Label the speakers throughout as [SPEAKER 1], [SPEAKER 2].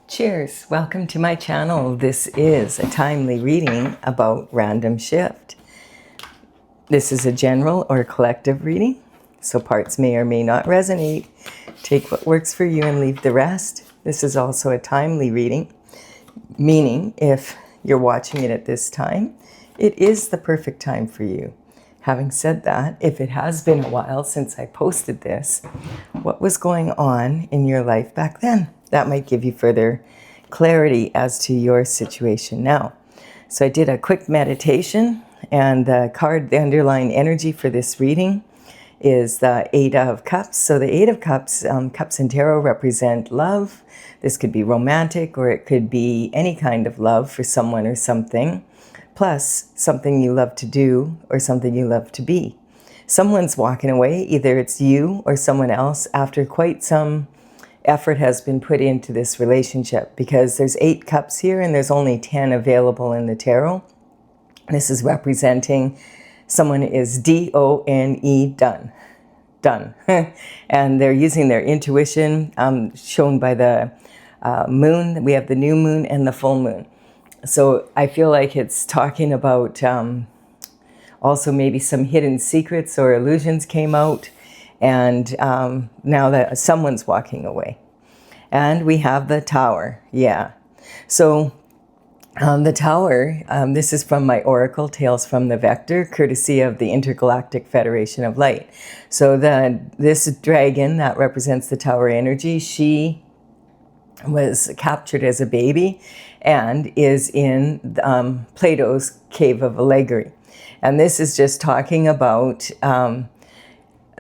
[SPEAKER 1] Cheers! Welcome to my channel. This is a timely reading about random shift. This is a general or collective reading, so parts may or may not resonate. Take what works for you and leave the rest. This is also a timely reading, meaning if you're watching it at this time, it is the perfect time for you. Having said that, if it has been a while since I posted this, what was going on in your life back then? That might give you further clarity as to your situation now. So I did a quick meditation, and the card, the underlying energy for this reading is the Eight of Cups. So the Eight of Cups, cups in tarot represent love. This could be romantic, or it could be any kind of love for someone or something, plus something you love to do or something you love to be. Someone's walking away, either it's you or someone else, after quite some effort has been put into this relationship, because there's 8 cups here and there's only 10 available in the tarot. This is representing someone is D-O-N-E, done. And they're using their intuition, shown by the moon. We have the new moon and the full moon. So I feel like it's talking about also maybe some hidden secrets or illusions came out, and now that someone's walking away. And we have the Tower. Yeah. So the Tower, this is from my Oracle, Tales from the Vector, courtesy of the Intergalactic Federation of Light. So this dragon that represents the Tower energy, she was captured as a baby and is in Plato's Cave of Allegory. And this is just talking about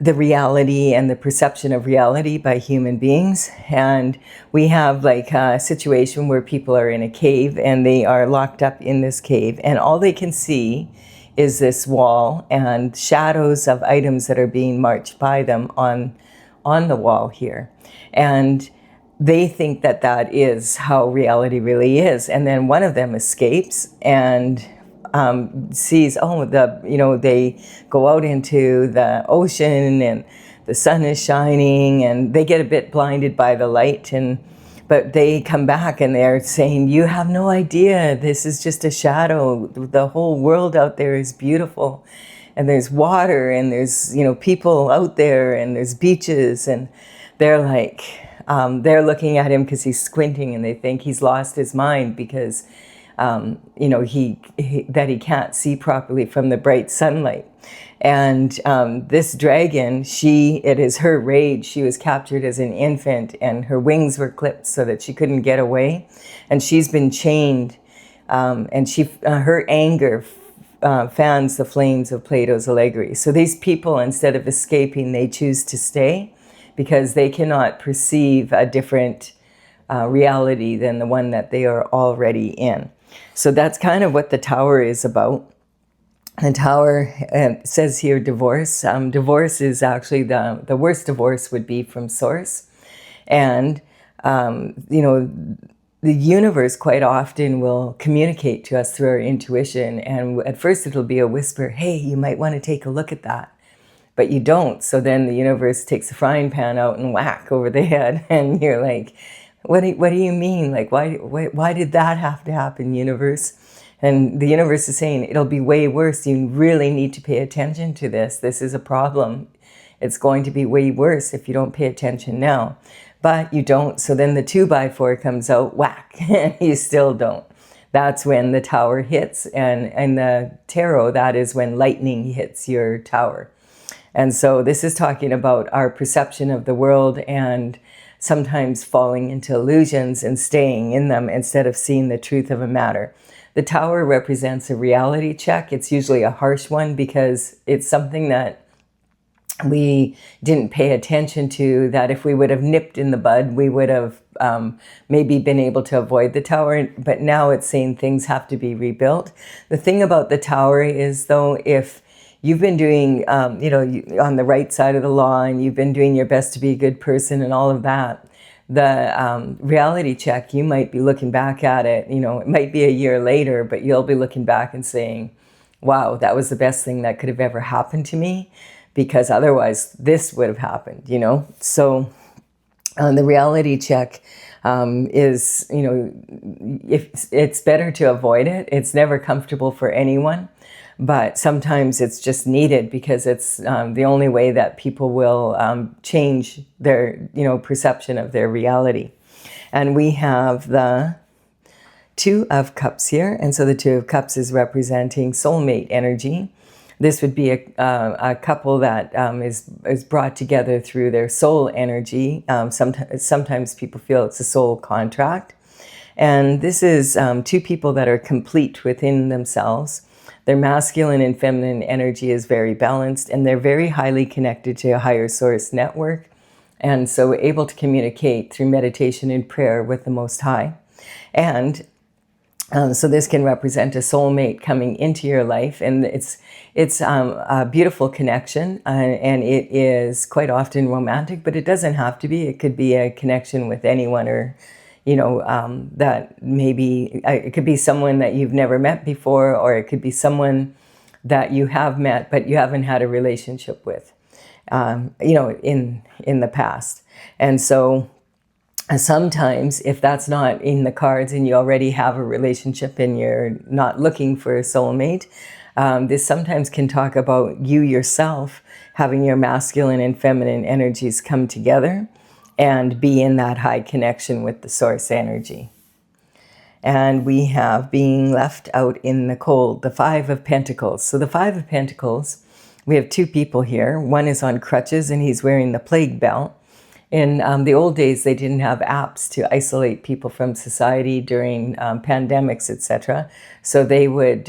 [SPEAKER 1] the reality and the perception of reality by human beings. And we have like a situation where people are in a cave and they are locked up in this cave, and all they can see is this wall and shadows of items that are being marched by them on the wall here. And they think that that is how reality really is. And then one of them escapes and sees, they go out into the ocean and the sun is shining, and they get a bit blinded by the light, but they come back and they're saying, you have no idea, this is just a shadow. The whole world out there is beautiful, and there's water, and there's people out there, and there's beaches. And they're like, they're looking at him because he's squinting, and they think he's lost his mind because he can't see properly from the bright sunlight. And this dragon, it is her rage. She was captured as an infant, and her wings were clipped so that she couldn't get away. And she's been chained, and her anger fans the flames of Plato's Allegory. So these people, instead of escaping, they choose to stay because they cannot perceive a different reality than the one that they are already in. So that's kind of what the Tower is about. The Tower says here divorce. Divorce is actually the worst divorce would be from source. And, the universe quite often will communicate to us through our intuition. And at first it'll be a whisper, hey, you might want to take a look at that. But you don't. So then the universe takes a frying pan out and whack over the head. And you're like, what do you mean? Like, why did that have to happen, universe? And the universe is saying, it'll be way worse. You really need to pay attention to this. This is a problem. It's going to be way worse if you don't pay attention now. But you don't. So then the 2x4 comes out, whack, and you still don't. That's when the Tower hits. And in the tarot, that is when lightning hits your tower. And so this is talking about our perception of the world, and sometimes falling into illusions and staying in them instead of seeing the truth of a matter. The Tower represents a reality check. It's usually a harsh one because it's something that we didn't pay attention to, that if we would have nipped in the bud, we would have maybe been able to avoid the Tower. But now it's saying things have to be rebuilt. The thing about the Tower is, though, if you've been doing, on the right side of the law, and you've been doing your best to be a good person and all of that, the reality check, you might be looking back at it, it might be a year later, but you'll be looking back and saying, wow, that was the best thing that could have ever happened to me, because otherwise this would have happened, So the reality check is, if it's better to avoid it. It's never comfortable for anyone, but sometimes it's just needed because it's the only way that people will change their, perception of their reality. And we have the Two of Cups here, and so the Two of Cups is representing soulmate energy. This would be a couple that is brought together through their soul energy. Sometimes people feel it's a soul contract. And this is two people that are complete within themselves. Their masculine and feminine energy is very balanced, and they're very highly connected to a higher source network, and so able to communicate through meditation and prayer with the Most High. And so this can represent a soulmate coming into your life, and it's a beautiful connection, and it is quite often romantic, but it doesn't have to be. It could be a connection with anyone, or that maybe it could be someone that you've never met before, or it could be someone that you have met but you haven't had a relationship with, in the past. And so sometimes if that's not in the cards and you already have a relationship and you're not looking for a soulmate, this sometimes can talk about you yourself having your masculine and feminine energies come together and be in that high connection with the source energy. And we have being left out in the cold, the Five of Pentacles. So the Five of Pentacles, we have two people here. One is on crutches and he's wearing the plague belt. In the old days, they didn't have apps to isolate people from society during pandemics, etc. So they would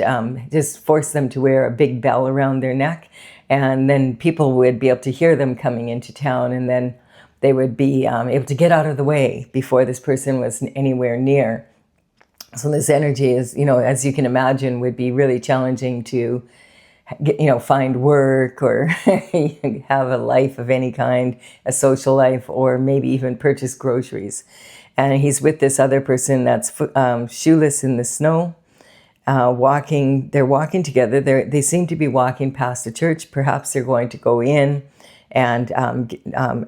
[SPEAKER 1] just force them to wear a big bell around their neck, and then people would be able to hear them coming into town, and then they would be able to get out of the way before this person was anywhere near. So this energy is, as you can imagine, would be really challenging to find work or have a life of any kind, a social life, or maybe even purchase groceries. And he's with this other person that's shoeless in the snow, walking. They're walking together. They seem to be walking past a church. Perhaps they're going to go in and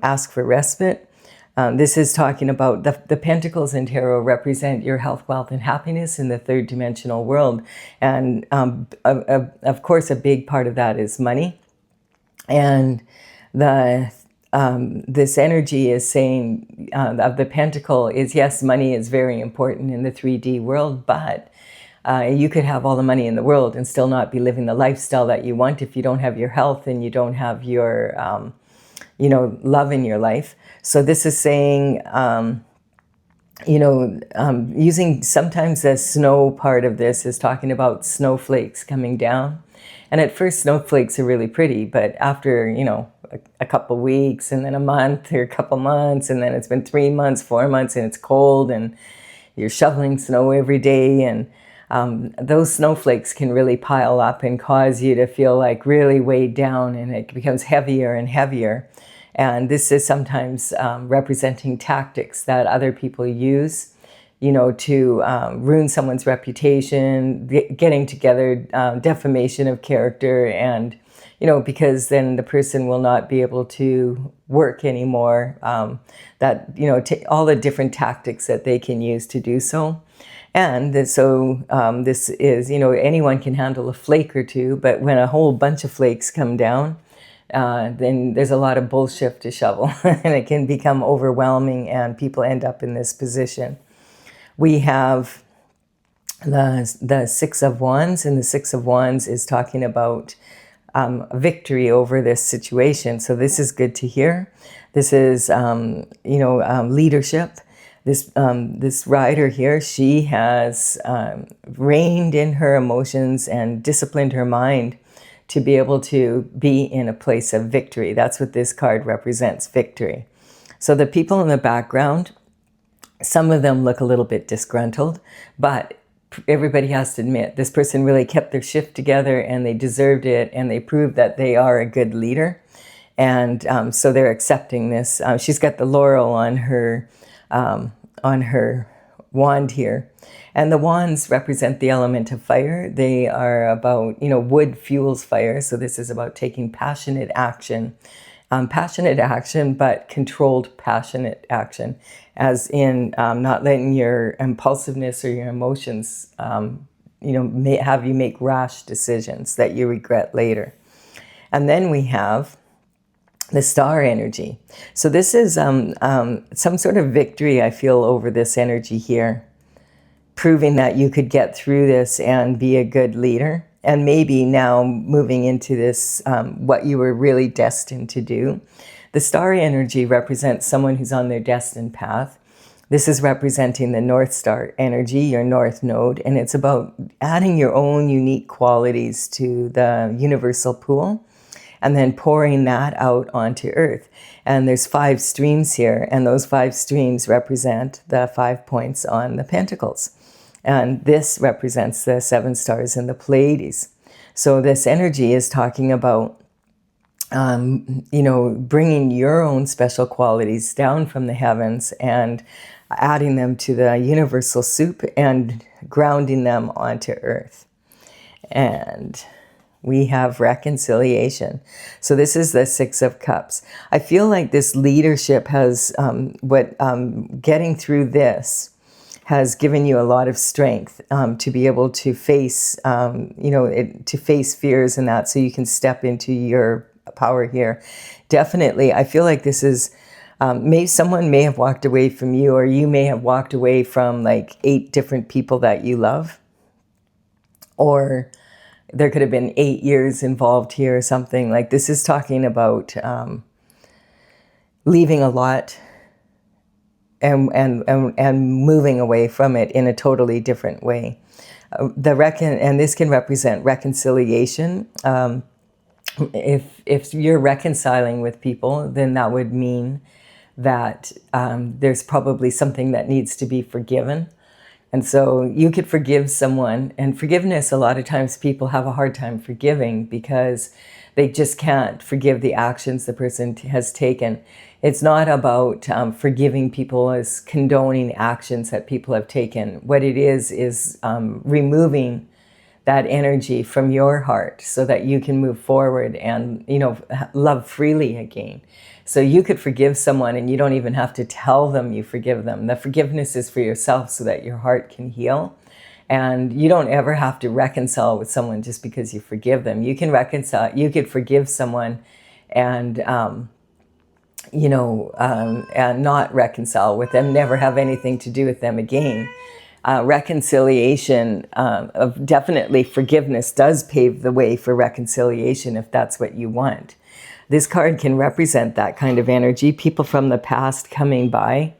[SPEAKER 1] ask for respite. This is talking about the Pentacles in Tarot represent your health, wealth, and happiness in the third dimensional world. And of course, a big part of that is money. And this energy is saying of the Pentacle is, yes, money is very important in the 3D world, but you could have all the money in the world and still not be living the lifestyle that you want if you don't have your health and you don't have your love in your life. So this is saying, using sometimes the snow part of this is talking about snowflakes coming down. And at first snowflakes are really pretty, but after, a couple weeks and then a month or a couple months, and then it's been 3 months, 4 months, and it's cold and you're shoveling snow every day, and those snowflakes can really pile up and cause you to feel like really weighed down, and it becomes heavier and heavier. And this is sometimes representing tactics that other people use, to ruin someone's reputation, getting together, defamation of character, and, because then the person will not be able to work anymore, all the different tactics that they can use to do so. And so this is, anyone can handle a flake or two, but when a whole bunch of flakes come down, then there's a lot of bullshit to shovel and it can become overwhelming and people end up in this position. We have the Six of Wands, and the Six of Wands is talking about victory over this situation. So this is good to hear. This is, leadership. This rider here, she has reined in her emotions and disciplined her mind to be able to be in a place of victory. That's what this card represents, victory. So the people in the background, some of them look a little bit disgruntled, but everybody has to admit this person really kept their shift together and they deserved it, and they proved that they are a good leader. And so they're accepting this. She's got the laurel on her wand here. And the wands represent the element of fire. They are about, wood fuels fire. So this is about taking passionate action, but controlled passionate action. as in not letting your impulsiveness or your emotions, have you make rash decisions that you regret later. And then we have the star energy. So this is some sort of victory I feel over this energy here, proving that you could get through this and be a good leader. And maybe now moving into this, what you were really destined to do. The star energy represents someone who's on their destined path. This is representing the North Star energy, your North Node, and it's about adding your own unique qualities to the universal pool and then pouring that out onto Earth. And there's 5 streams here, and those 5 streams represent the 5 points on the Pentacles. And this represents the 7 stars in the Pleiades. So this energy is talking about bringing your own special qualities down from the heavens and adding them to the universal soup and grounding them onto Earth. And we have reconciliation. So this is the 6 of Cups. I feel like this leadership has, getting through this has given you a lot of strength to be able to face, to face fears and that, so you can step into your power here. Definitely, I feel like this is, someone may have walked away from you, or you may have walked away from like 8 different people that you love, or there could have been 8 years involved here or something. Like this is talking about leaving a lot and moving away from it in a totally different way. And this can represent reconciliation. If you're reconciling with people, then that would mean that there's probably something that needs to be forgiven. And so you could forgive someone, and forgiveness, a lot of times people have a hard time forgiving because they just can't forgive the actions the person has taken. It's not about forgiving people as condoning actions that people have taken. What it is removing that energy from your heart so that you can move forward and, love freely again. So you could forgive someone and you don't even have to tell them you forgive them. The forgiveness is for yourself so that your heart can heal. And you don't ever have to reconcile with someone just because you forgive them. You can reconcile, you could forgive someone and, and not reconcile with them, never have anything to do with them again. Reconciliation, definitely forgiveness does pave the way for reconciliation if that's what you want. This card can represent that kind of energy, people from the past coming by,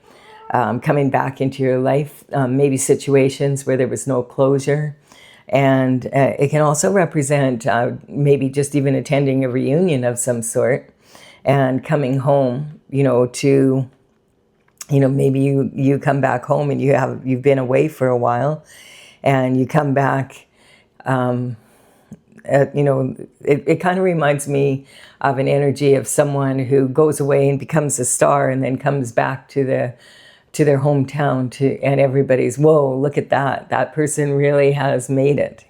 [SPEAKER 1] coming back into your life, maybe situations where there was no closure. And it can also represent maybe just even attending a reunion of some sort and coming home, to, maybe you come back home and you've been away for a while and you come back. It kind of reminds me of an energy of someone who goes away and becomes a star and then comes back to their hometown and everybody's, whoa, look at that person really has made it.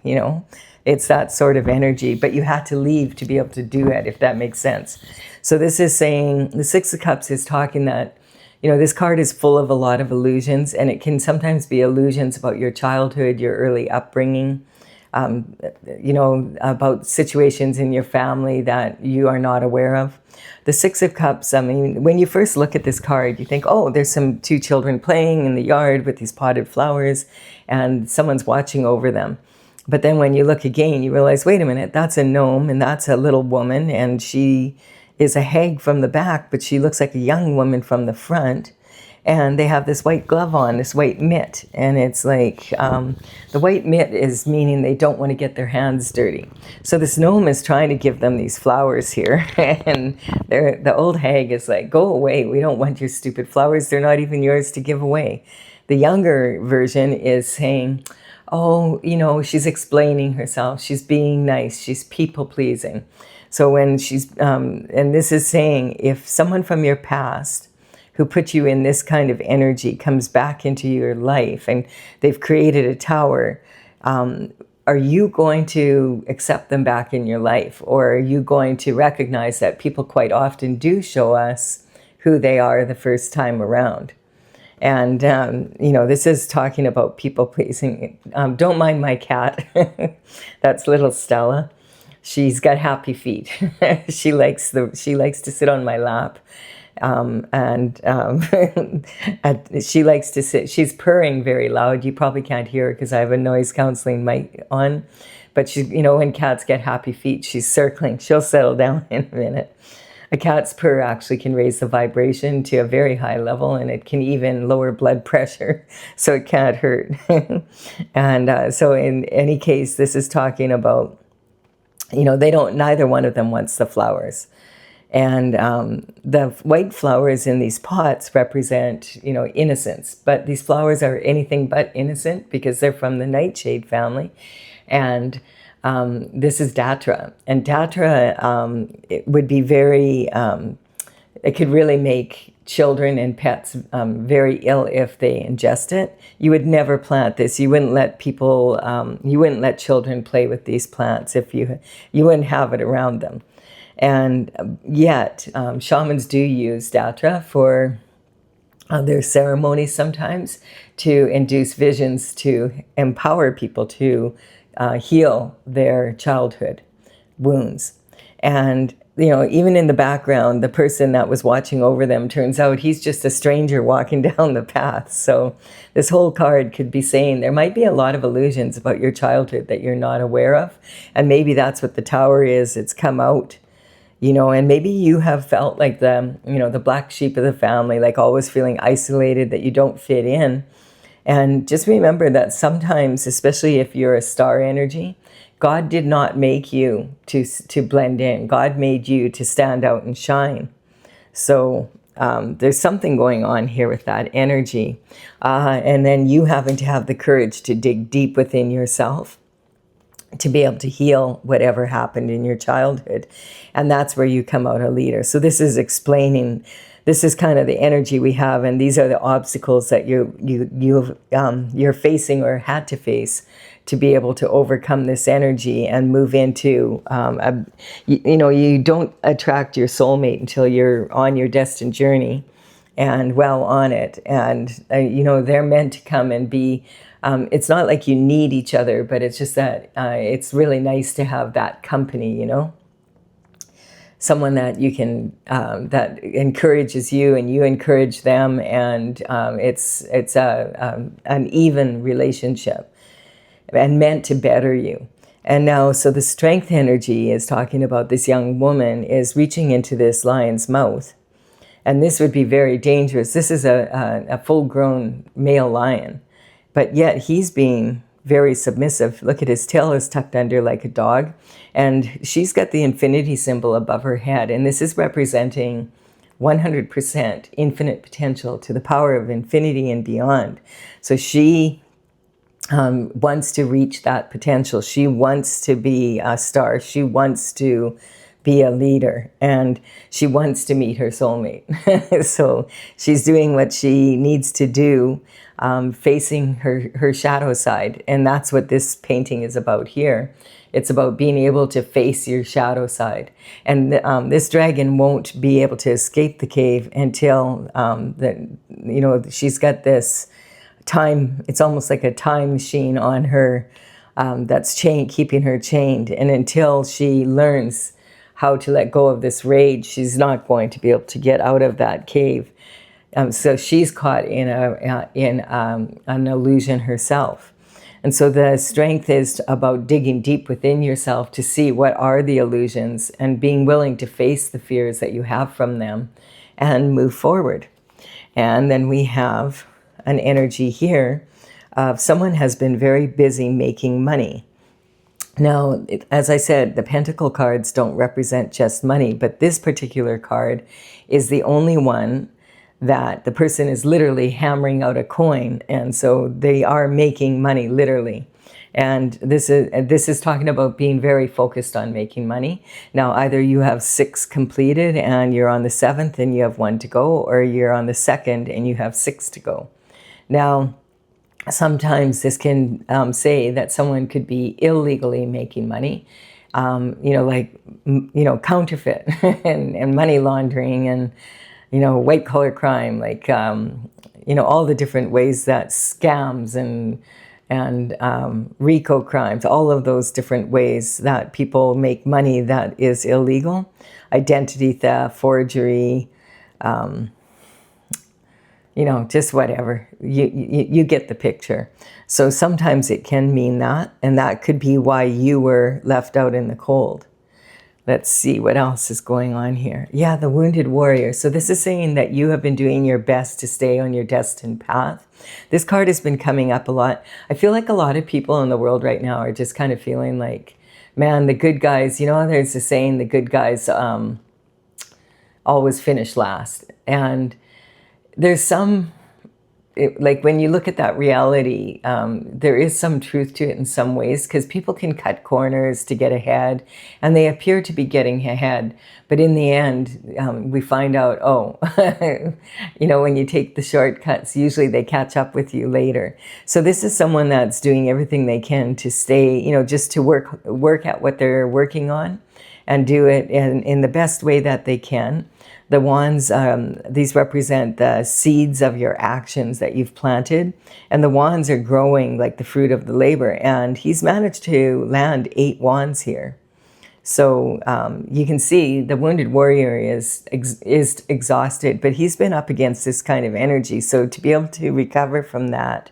[SPEAKER 1] It's that sort of energy, but you had to leave to be able to do it, if that makes sense. So this is saying, the 6 of Cups is talking that, this card is full of a lot of illusions, and it can sometimes be illusions about your childhood, your early upbringing, about situations in your family that you are not aware of. The 6 of Cups, when you first look at this card, you think, oh, there's 2 children playing in the yard with these potted flowers and someone's watching over them. But then when you look again, you realize, wait a minute, that's a gnome and that's a little woman, and she is a hag from the back, but she looks like a young woman from the front. And they have this white glove on, this white mitt. And it's like, the white mitt is meaning they don't want to get their hands dirty. So this gnome is trying to give them these flowers here. And the old hag is like, go away. We don't want your stupid flowers. They're not even yours to give away. The younger version is saying, oh, she's explaining herself. She's being nice. She's people pleasing. So when she's, and this is saying, if someone from your past who put you in this kind of energy comes back into your life and they've created a tower, are you going to accept them back in your life? Or are you going to recognize that people quite often do show us who they are the first time around? And, you know, this is talking about people pleasing. Don't mind my cat. That's little Stella. She's got happy feet. She likes to sit on my lap. And she likes to sit. She's purring very loud. You probably can't hear her because I have a noise canceling mic on. But she, you know, when cats get happy feet, she's circling. She'll settle down in a minute. A cat's purr actually can raise the vibration to a very high level, and it can even lower blood pressure, so it can't hurt. And so in any case, this is talking about, you know, neither one of them wants the flowers. And the white flowers in these pots represent, you know, innocence. But these flowers are anything but innocent because they're from the nightshade family. And this is Datra. And Datra, it would be very, it could really make children and pets very ill if they ingest it. You would never plant this. You wouldn't let people, you wouldn't let children play with these plants if you wouldn't have it around them. And yet, shamans do use Datra for their ceremonies sometimes to induce visions to empower people to heal their childhood wounds. And, you know, even in the background, the person that was watching over them, turns out he's just a stranger walking down the path. So this whole card could be saying there might be a lot of illusions about your childhood that you're not aware of. And maybe that's what the tower is. It's come out. You know, and maybe you have felt like the black sheep of the family, like always feeling isolated, that you don't fit in. And just remember that sometimes, especially if you're a star energy, God did not make you to blend in. God made you to stand out and shine. So there's something going on here with that energy. And then you having to have the courage to dig deep within yourself to be able to heal whatever happened in your childhood. And that's where you come out a leader. So this is explaining, this is kind of the energy we have, and these are the obstacles that you're facing or had to face to be able to overcome this energy and move into, you don't attract your soulmate until you're on your destined journey and well on it. And, they're meant to come and be, it's not like you need each other, but it's just that it's really nice to have that company, you know, someone that you can, that encourages you and you encourage them. And it's an even relationship and meant to better you. And now, so the strength energy is talking about this young woman is reaching into this lion's mouth. And this would be very dangerous. This is a full-grown male lion. But yet he's being very submissive. Look at his tail is tucked under like a dog. And she's got the infinity symbol above her head. And this is representing 100% infinite potential to the power of infinity and beyond. So she wants to reach that potential. She wants to be a star. She wants to be a leader. And she wants to meet her soulmate. So she's doing what she needs to do, facing her shadow side. And that's what this painting is about here. It's about being able to face your shadow side. And this dragon won't be able to escape the cave until, she's got this time, it's almost like a time machine on her that's keeping her chained. And until she learns how to let go of this rage, she's not going to be able to get out of that cave. So she's caught in an illusion herself. And so the strength is about digging deep within yourself to see what are the illusions and being willing to face the fears that you have from them and move forward. And then we have an energy here of someone has been very busy making money. Now, as I said, the pentacle cards don't represent just money, but this particular card is the only one that the person is literally hammering out a coin, and so they are making money literally. And this is talking about being very focused on making money. Now, either you have 6 completed and you're on the 7th and you have 1 to go, or you're on the 2nd and you have 6 to go. Now, sometimes this can say that someone could be illegally making money, counterfeit and money laundering and you know, white collar crime, like, you know, all the different ways that scams and RICO crimes, all of those different ways that people make money that is illegal, identity theft, forgery, you know, just whatever. You get the picture. So sometimes it can mean that, and that could be why you were left out in the cold. Let's see what else is going on here. Yeah, the wounded warrior. So this is saying that you have been doing your best to stay on your destined path. This card has been coming up a lot. I feel like a lot of people in the world right now are just kind of feeling like, man, the good guys, you know, there's a saying, the good guys always finish last. And there's some, like when you look at that reality, there is some truth to it in some ways, because people can cut corners to get ahead, and they appear to be getting ahead. But in the end, we find out, oh, you know, when you take the shortcuts, usually they catch up with you later. So this is someone that's doing everything they can to stay, you know, just to work at what they're working on and do it in the best way that they can. The wands, these represent the seeds of your actions that you've planted. And the wands are growing like the fruit of the labor. And he's managed to land 8 wands here. So you can see the wounded warrior is exhausted, but he's been up against this kind of energy. So to be able to recover from that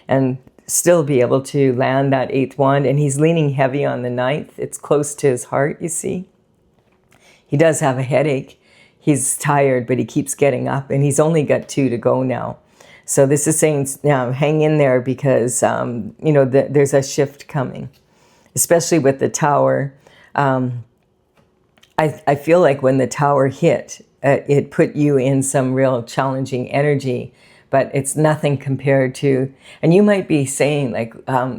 [SPEAKER 1] and still be able to land that 8th wand, and he's leaning heavy on the 9th. It's close to his heart, you see. He does have a headache. He's tired, but he keeps getting up, and he's only got 2 to go now. So this is saying, now hang in there, because, you know, there's a shift coming, especially with the tower. I feel like when the tower hit, it put you in some real challenging energy, but it's nothing compared to, and you might be saying like,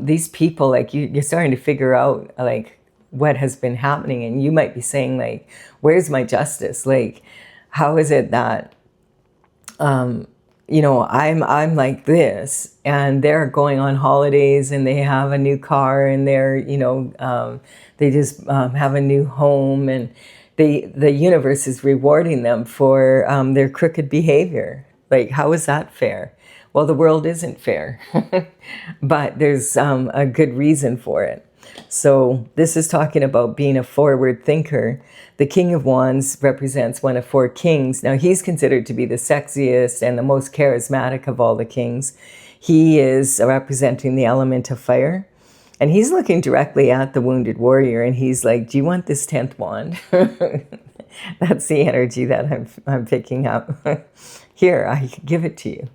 [SPEAKER 1] these people, like you're starting to figure out like what has been happening, and you might be saying like, where's my justice? Like, how is it that, you know, I'm like this, and they're going on holidays, and they have a new car, and they're, you know, they just have a new home, and the universe is rewarding them for their crooked behavior. Like, how is that fair? Well, the world isn't fair, but there's a good reason for it. So this is talking about being a forward thinker. The King of Wands represents one of 4 kings. Now, he's considered to be the sexiest and the most charismatic of all the kings. He is representing the element of fire. And he's looking directly at the wounded warrior, and he's like, do you want this 10th wand? That's the energy that I'm picking up. Here, I give it to you.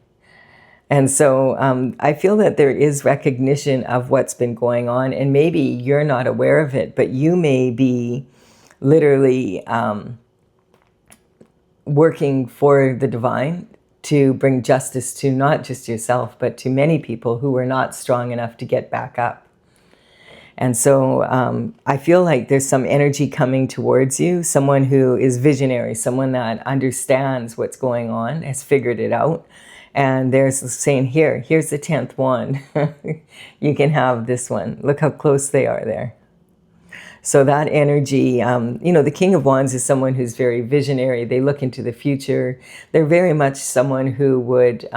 [SPEAKER 1] And so I feel that there is recognition of what's been going on, and maybe you're not aware of it, but you may be literally working for the divine to bring justice to not just yourself, but to many people who were not strong enough to get back up. And so I feel like there's some energy coming towards you, someone who is visionary, someone that understands what's going on, has figured it out. And there's saying, here's the 10th wand. You can have this one. Look how close they are there. So that energy, you know, the King of Wands is someone who's very visionary. They look into the future. They're very much someone who would,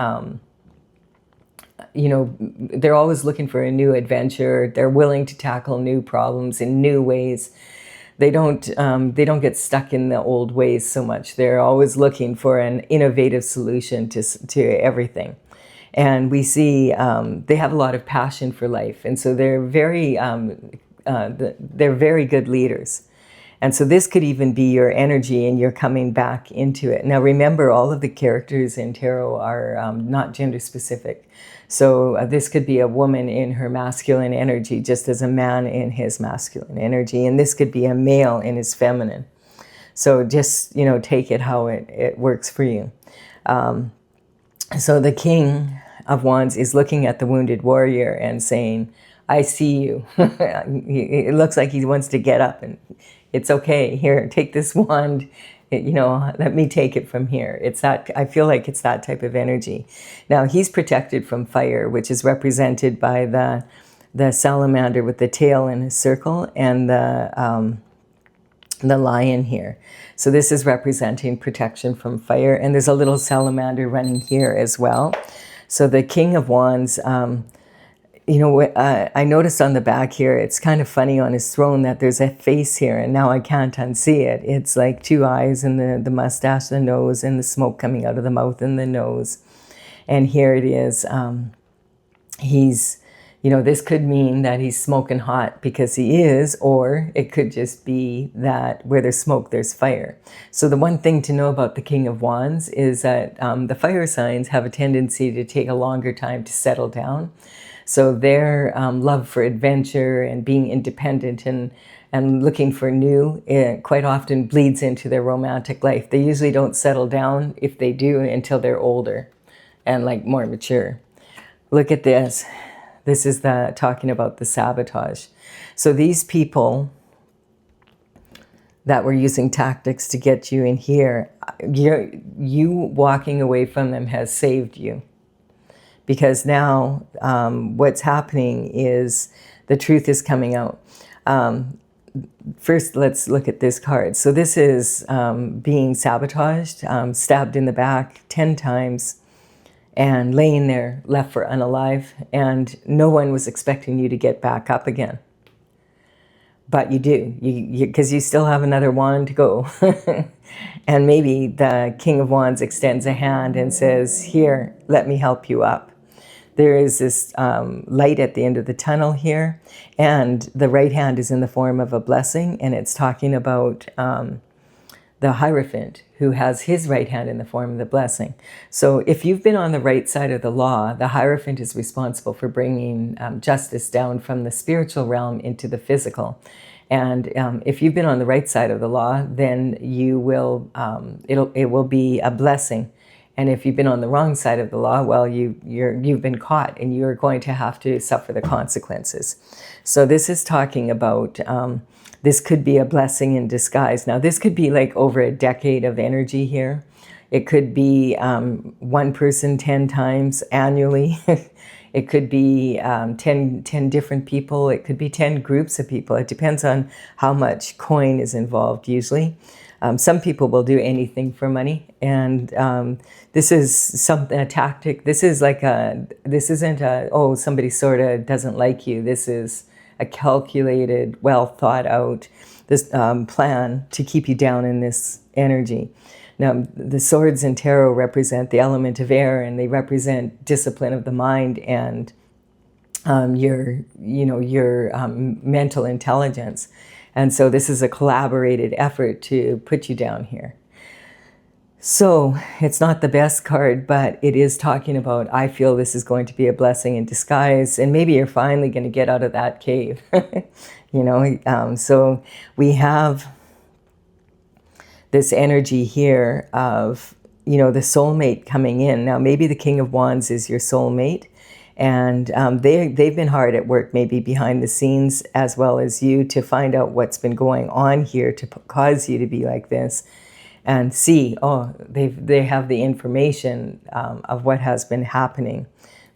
[SPEAKER 1] you know, they're always looking for a new adventure. They're willing to tackle new problems in new ways. They don't get stuck in the old ways so much. They're always looking for an innovative solution to everything. And we see they have a lot of passion for life. And so they're very good leaders. And so this could even be your energy, and you're coming back into it. Now remember, all of the characters in tarot are not gender specific. So this could be a woman in her masculine energy, just as a man in his masculine energy. And this could be a male in his feminine. So just, you know, take it how it works for you. So the King of Wands is looking at the wounded warrior and saying, I see you. It looks like he wants to get up, and it's okay. Here, take this wand. You know, let me take it from here. It's that, I feel like it's that type of energy. Now, he's protected from fire, which is represented by the salamander with the tail in a circle, and the the lion here. So this is representing protection from fire. And there's a little salamander running here as well. So the King of Wands, you know, I noticed on the back here, it's kind of funny on his throne that there's a face here, and now I can't unsee it. It's like two eyes and the mustache, the nose, and the smoke coming out of the mouth and the nose. And here it is. He's, you know, this could mean that he's smoking hot because he is, or it could just be that where there's smoke, there's fire. So the one thing to know about the King of Wands is that the fire signs have a tendency to take a longer time to settle down. So their love for adventure and being independent and looking for new, it quite often bleeds into their romantic life. They usually don't settle down, if they do, until they're older and like more mature. Look at this. This is talking about the sabotage. So these people that were using tactics to get you in here, you walking away from them has saved you. Because now what's happening is the truth is coming out. First, let's look at this card. So this is being sabotaged, stabbed in the back 10 times, and laying there left for unalive. And no one was expecting you to get back up again. But you do, because you still have another wand to go. And maybe the King of Wands extends a hand and says, here, let me help you up. There is this light at the end of the tunnel here, and the right hand is in the form of a blessing, and it's talking about the Hierophant, who has his right hand in the form of the blessing. So if you've been on the right side of the law, the Hierophant is responsible for bringing justice down from the spiritual realm into the physical. And if you've been on the right side of the law, then you will, it will be a blessing. And if you've been on the wrong side of the law, well, you've been caught and you're going to have to suffer the consequences. So this is talking about, this could be a blessing in disguise. Now, this could be like over a decade of energy here. It could be one person 10 times annually. It could be 10 different people. It could be 10 groups of people. It depends on how much coin is involved usually. Some people will do anything for money, and this is a tactic. This is like this isn't oh, somebody sort of doesn't like you. This is a calculated, well thought out plan to keep you down in this energy. Now, the swords in tarot represent the element of air, and they represent discipline of the mind and your mental intelligence. And so this is a collaborated effort to put you down here. So it's not the best card, but it is talking about, I feel this is going to be a blessing in disguise, and maybe you're finally going to get out of that cave. So we have this energy here of, the soulmate coming in. Now, maybe the King of Wands is your soulmate. And they've been hard at work, maybe behind the scenes, as well as you, to find out what's been going on here to cause you to be like this, and see, they have the information of what has been happening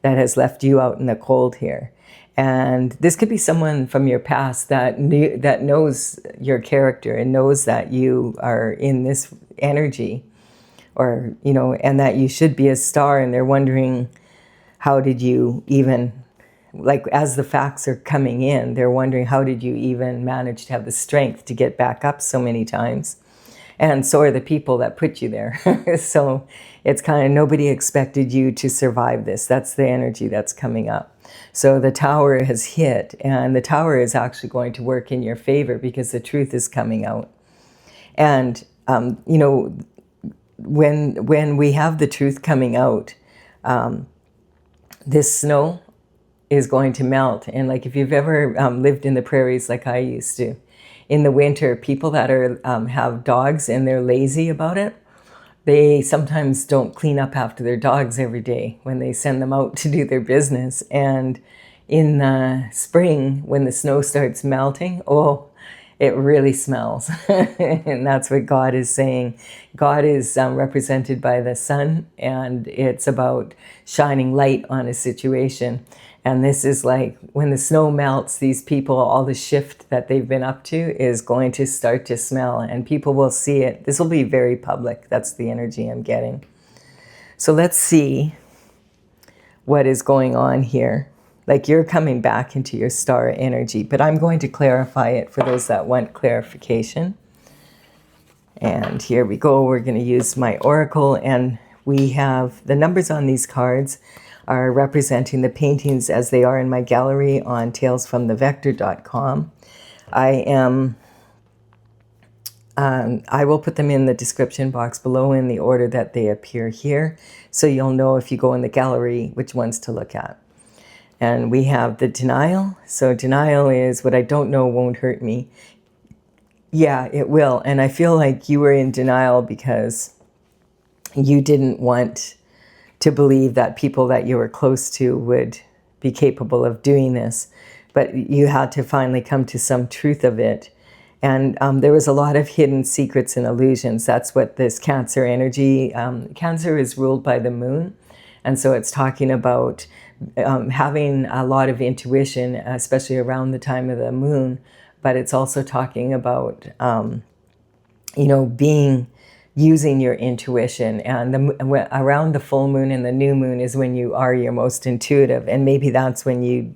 [SPEAKER 1] that has left you out in the cold here. And this could be someone from your past that knows your character and knows that you are in this energy, or and that you should be a star, and they're wondering, how did you even, like, as the facts are coming in, they're wondering, how did you even manage to have the strength to get back up so many times? And so are the people that put you there. So it's kind of, nobody expected you to survive this. That's the energy that's coming up. So the tower has hit, and the tower is actually going to work in your favor because the truth is coming out. And, when we have the truth coming out, this snow is going to melt. And like, if you've ever lived in the prairies like I used to, in the winter, people that are have dogs and they're lazy about it, they sometimes don't clean up after their dogs every day when they send them out to do their business. And in the spring, when the snow starts melting, It really smells. And that's what God is saying. God is represented by the sun, and it's about shining light on a situation. And this is like when the snow melts, these people, all the shift that they've been up to is going to start to smell, and people will see it. This will be very public. That's the energy I'm getting. So let's see what is going on here. Like, you're coming back into your star energy, but I'm going to clarify it for those that want clarification. And here we go. We're going to use my oracle, and we have the numbers on these cards are representing the paintings as they are in my gallery on talesfromthevector.com. I will put them in the description box below in the order that they appear here, so you'll know if you go in the gallery which ones to look at. And we have the denial. So denial is what I don't know won't hurt me. Yeah, it will. And I feel like you were in denial because you didn't want to believe that people that you were close to would be capable of doing this. But you had to finally come to some truth of it. And there was a lot of hidden secrets and illusions. That's what this Cancer energy, Cancer is ruled by the moon. And so it's talking about having a lot of intuition, especially around the time of the moon. But it's also talking about, using your intuition. And around the full moon and the new moon is when you are your most intuitive. And maybe that's when you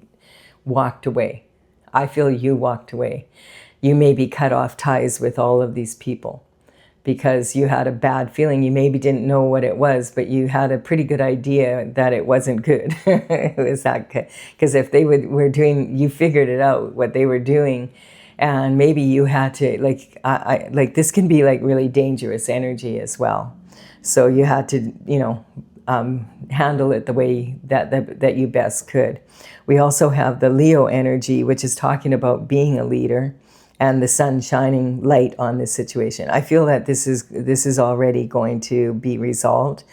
[SPEAKER 1] walked away. I feel you walked away. You maybe cut off ties with all of these people because you had a bad feeling. You maybe didn't know what it was, but you had a pretty good idea that it wasn't good. It was that good. Because if they were doing, you figured it out, what they were doing. And maybe you had to, like this can be like really dangerous energy as well. So you had to, handle it the way that you best could. We also have the Leo energy, which is talking about being a leader and the sun shining light on this situation. I feel that this is already going to be resolved.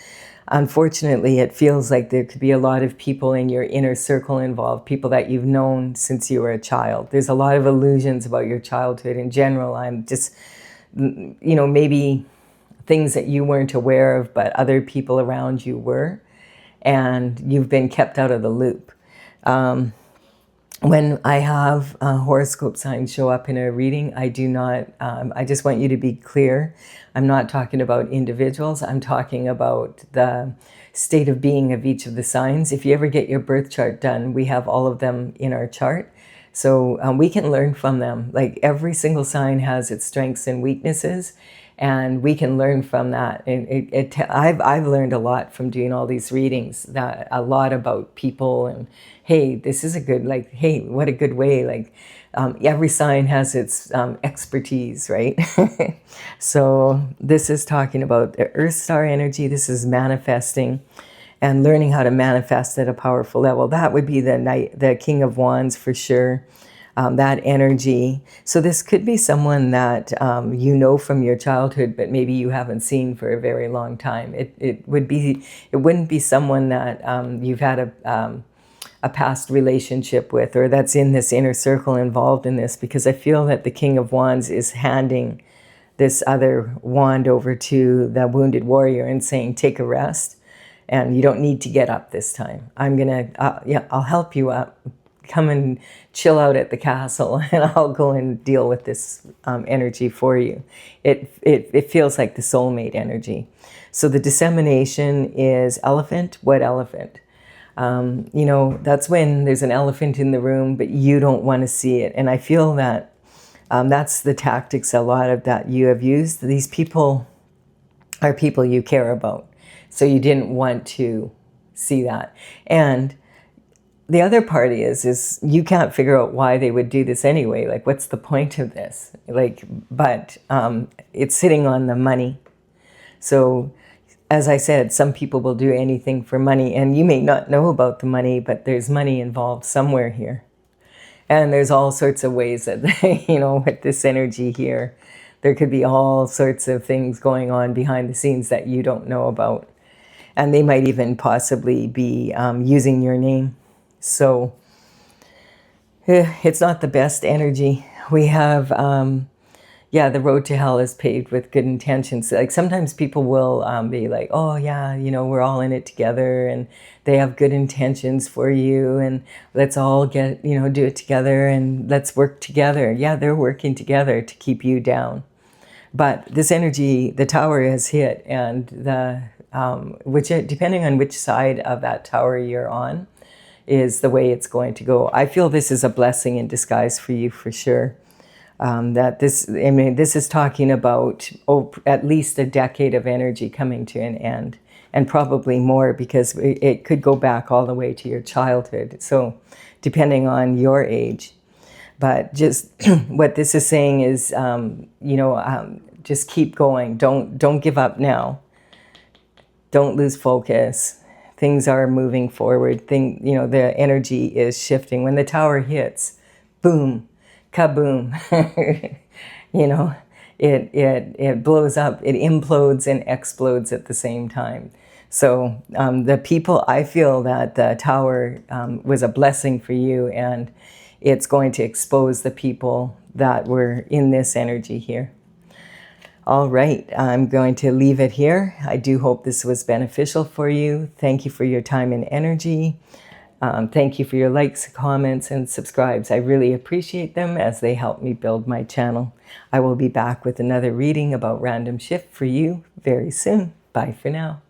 [SPEAKER 1] Unfortunately, it feels like there could be a lot of people in your inner circle involved, people that you've known since you were a child. There's a lot of illusions about your childhood in general. I'm just, maybe things that you weren't aware of, but other people around you were, and you've been kept out of the loop. When I have horoscope signs show up in a reading, I do not, I just want you to be clear. I'm not talking about individuals. I'm talking about the state of being of each of the signs. If you ever get your birth chart done, we have all of them in our chart. So we can learn from them. Like, every single sign has its strengths and weaknesses, and we can learn from that. And I've learned a lot from doing all these readings, that a lot about people, and hey, this is a good, like, hey, what a good way. Every sign has its expertise, right? So this is talking about the Earth star energy. This is manifesting and learning how to manifest at a powerful level. That would be the King of Wands for sure. That energy. So this could be someone that from your childhood, but maybe you haven't seen for a very long time. It wouldn't be someone that you've had a past relationship with, or that's in this inner circle involved in this, because I feel that the King of Wands is handing this other wand over to the wounded warrior and saying, take a rest, and you don't need to get up this time. I'll help you up. Come and chill out at the castle, and I'll go and deal with this energy for you. It feels like the soulmate energy. So the dissemination is elephant. What elephant? That's when there's an elephant in the room, but you don't want to see it. And I feel that that's the tactics a lot of that you have used. These people are people you care about. So you didn't want to see that. And the other part is you can't figure out why they would do this anyway. Like, what's the point of this? But it's sitting on the money. So, as I said, some people will do anything for money, and you may not know about the money, but there's money involved somewhere here. And there's all sorts of ways that, with this energy here, there could be all sorts of things going on behind the scenes that you don't know about. And they might even possibly be using your name. So it's not the best energy. we have, yeah, the road to hell is paved with good intentions. Like sometimes people will be like, oh yeah, you know, we're all in it together, and they have good intentions for you, and let's all get, you know, do it together, and let's work together. Yeah, they're working together to keep you down. But this energy, the tower has hit, and the which, depending on which side of that tower you're on, is the way it's going to go. I feel this is a blessing in disguise for you, for sure. That this, I mean, this is talking about at least a decade of energy coming to an end, and probably more, because it could go back all the way to your childhood. So depending on your age. But just what this is saying is, you know, just keep going. Don't give up now. Don't lose focus. Things are moving forward. You know, the energy is shifting. When the tower hits, boom, kaboom. You know, it blows up. It implodes and explodes at the same time. So the people, I feel that the tower was a blessing for you, and it's going to expose the people that were in this energy here. All right, I'm going to leave it here. I do hope this was beneficial for you. Thank you for your time and energy. Thank you for your likes, comments, and subscribes. I really appreciate them, as they help me build my channel. I will be back with another reading about random shift for you very soon. Bye for now.